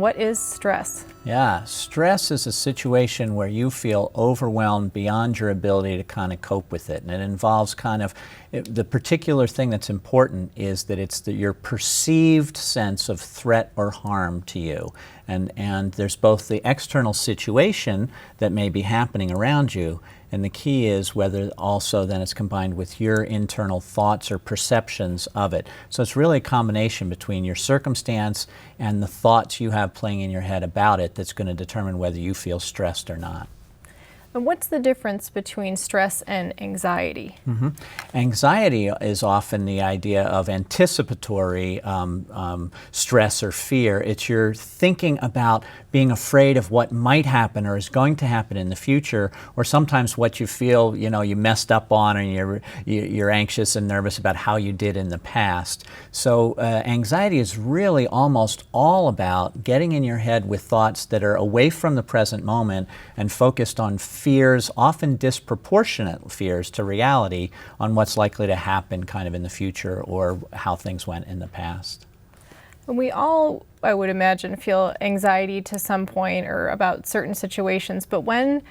What is stress? Yeah, stress is a situation where you feel overwhelmed beyond your ability to kind of cope with it. And it involves the particular thing that's important is that it's your perceived sense of threat or harm to you. And there's both the external situation that may be happening around you, and the key is whether also then it's combined with your internal thoughts or perceptions of it. So it's really a combination between your circumstance and the thoughts you have playing in your head about it that's going to determine whether you feel stressed or not. And what's the difference between stress and anxiety? Anxiety is often the idea of anticipatory stress or fear. It's your thinking about being afraid of what might happen or is going to happen in the future, or sometimes what you feel you messed up on, and you're anxious and nervous about how you did in the past. So anxiety is really almost all about getting in your head with thoughts that are away from the present moment and focused on fears, often disproportionate fears to reality, on what's likely to happen kind of in the future or how things went in the past. And we all, I would imagine, feel anxiety to some point or about certain situations, but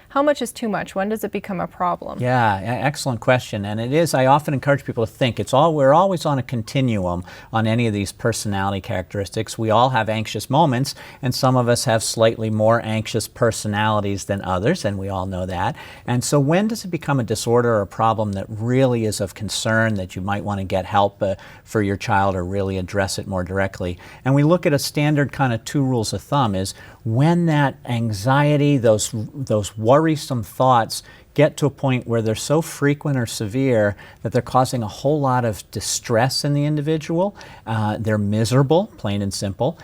how much is too much? When does it become a problem? Yeah, excellent question. And it is, I often encourage people to think, we're always on a continuum on any of these personality characteristics. We all have anxious moments, and some of us have slightly more anxious personalities than others, and we all know that. And so when does it become a disorder or a problem that really is of concern, that you might want to get help for your child or really address it more directly? And we look at a standard kind of 2 rules of thumb is when that anxiety, those worrisome thoughts get to a point where they're so frequent or severe that they're causing a whole lot of distress in the individual, they're miserable, plain and simple,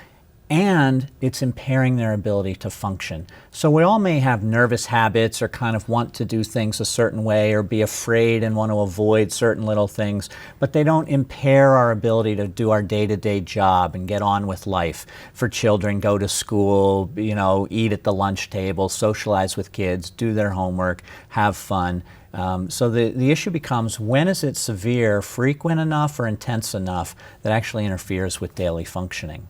and it's impairing their ability to function. So we all may have nervous habits or kind of want to do things a certain way or be afraid and want to avoid certain little things, but they don't impair our ability to do our day-to-day job and get on with life. For children, go to school, eat at the lunch table, socialize with kids, do their homework, have fun. So the issue becomes, when is it severe, frequent enough, or intense enough that actually interferes with daily functioning?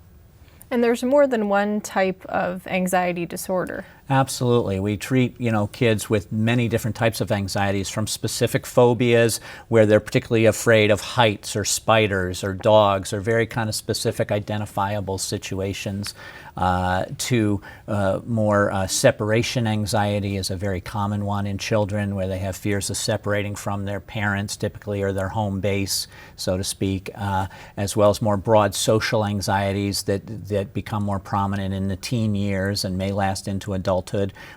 And there's more than one type of anxiety disorder. Absolutely. We treat, kids with many different types of anxieties, from specific phobias where they're particularly afraid of heights or spiders or dogs or very kind of specific identifiable situations, to more separation anxiety is a very common one in children, where they have fears of separating from their parents typically, or their home base, so to speak, as well as more broad social anxieties that become more prominent in the teen years and may last into adulthood,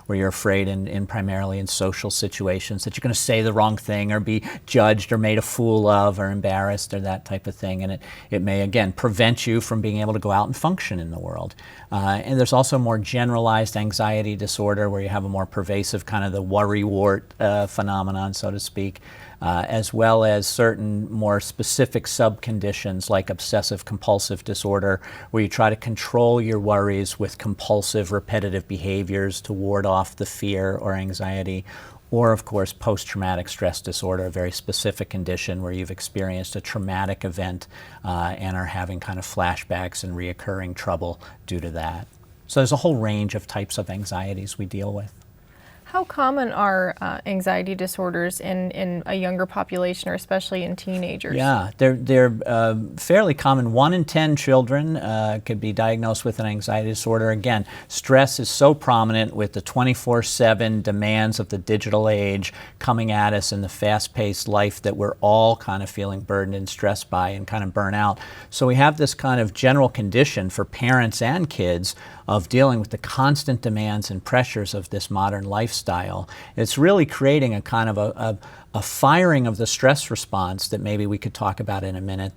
where you're afraid primarily in social situations that you're going to say the wrong thing or be judged or made a fool of or embarrassed or that type of thing. And it may, again, prevent you from being able to go out and function in the world. And there's also more generalized anxiety disorder, where you have a more pervasive kind of the worrywart phenomenon, so to speak, as well as certain more specific subconditions like obsessive compulsive disorder, where you try to control your worries with compulsive repetitive behaviors to ward off the fear or anxiety. Or, of course, post-traumatic stress disorder, a very specific condition where you've experienced a traumatic event and are having kind of flashbacks and reoccurring trouble due to that. So there's a whole range of types of anxieties we deal with. How common are anxiety disorders in a younger population, or especially in teenagers? Yeah, they're fairly common. 1 in 10 children could be diagnosed with an anxiety disorder. Again, stress is so prominent with the 24/7 demands of the digital age coming at us in the fast-paced life that we're all kind of feeling burdened and stressed by and kind of burn out. So we have this kind of general condition for parents and kids of dealing with the constant demands and pressures of this modern lifestyle. It's really creating a kind of a firing of the stress response that maybe we could talk about in a minute,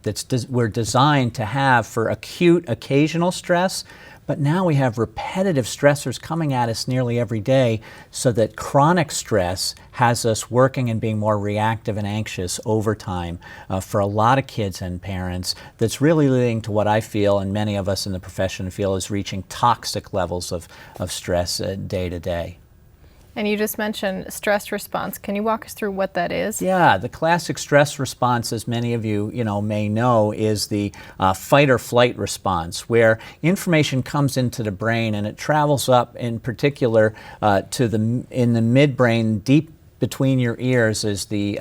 we're designed to have for acute occasional stress, but now we have repetitive stressors coming at us nearly every day, so that chronic stress has us working and being more reactive and anxious over time for a lot of kids and parents. That's really leading to what I feel, and many of us in the profession feel, is reaching toxic levels of stress day to day. And you just mentioned stress response. Can you walk us through what that is? Yeah, the classic stress response, as many of you, may know, is the fight or flight response, where information comes into the brain and it travels up, in particular, in the midbrain, deep between your ears is the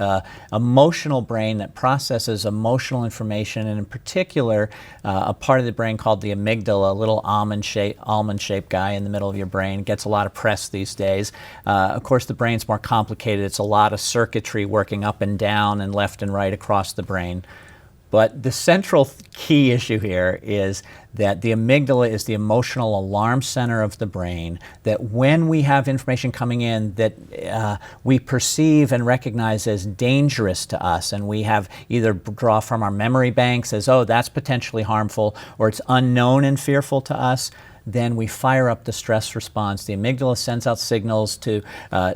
emotional brain that processes emotional information, and in particular, a part of the brain called the amygdala, a little almond-shaped guy in the middle of your brain. Gets a lot of press these days. Of course, the brain's more complicated. It's a lot of circuitry working up and down and left and right across the brain. But the central key issue here is that the amygdala is the emotional alarm center of the brain, that when we have information coming in that we perceive and recognize as dangerous to us, and we have either draw from our memory banks as, oh, that's potentially harmful, or it's unknown and fearful to us, then we fire up the stress response. The amygdala sends out signals to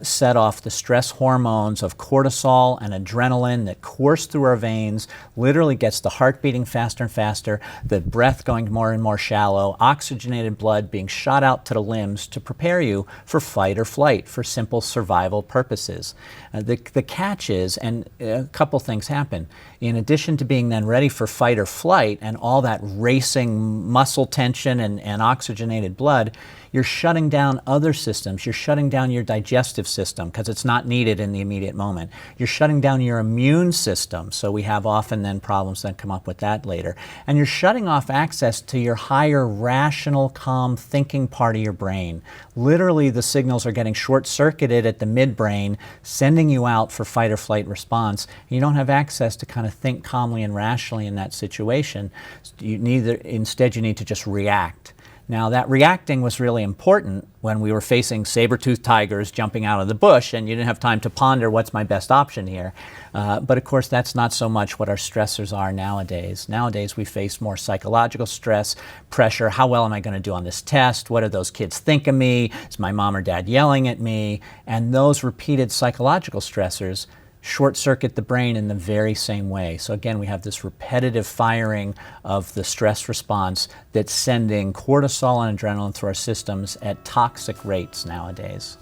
set off the stress hormones of cortisol and adrenaline that course through our veins, literally gets the heart beating faster and faster, the breath going more and more shallow, oxygenated blood being shot out to the limbs to prepare you for fight or flight, for simple survival purposes. The catch is, and a couple things happen, in addition to being then ready for fight or flight and all that racing muscle tension and oxygenated blood, you're shutting down other systems. You're shutting down your digestive system because it's not needed in the immediate moment. You're shutting down your immune system, so we have often then problems that come up with that later. And you're shutting off access to your higher rational, calm thinking part of your brain. Literally, the signals are getting short-circuited at the midbrain, sending you out for fight or flight response. You don't have access to kind of think calmly and rationally in that situation. Instead, you need to just react. Now, that reacting was really important when we were facing saber-toothed tigers jumping out of the bush and you didn't have time to ponder what's my best option here. But of course, that's not so much what our stressors are nowadays. Nowadays, we face more psychological stress, pressure. How well am I going to do on this test? What do those kids think of me? Is my mom or dad yelling at me? And those repeated psychological stressors short-circuit the brain in the very same way. So again, we have this repetitive firing of the stress response that's sending cortisol and adrenaline through our systems at toxic rates nowadays.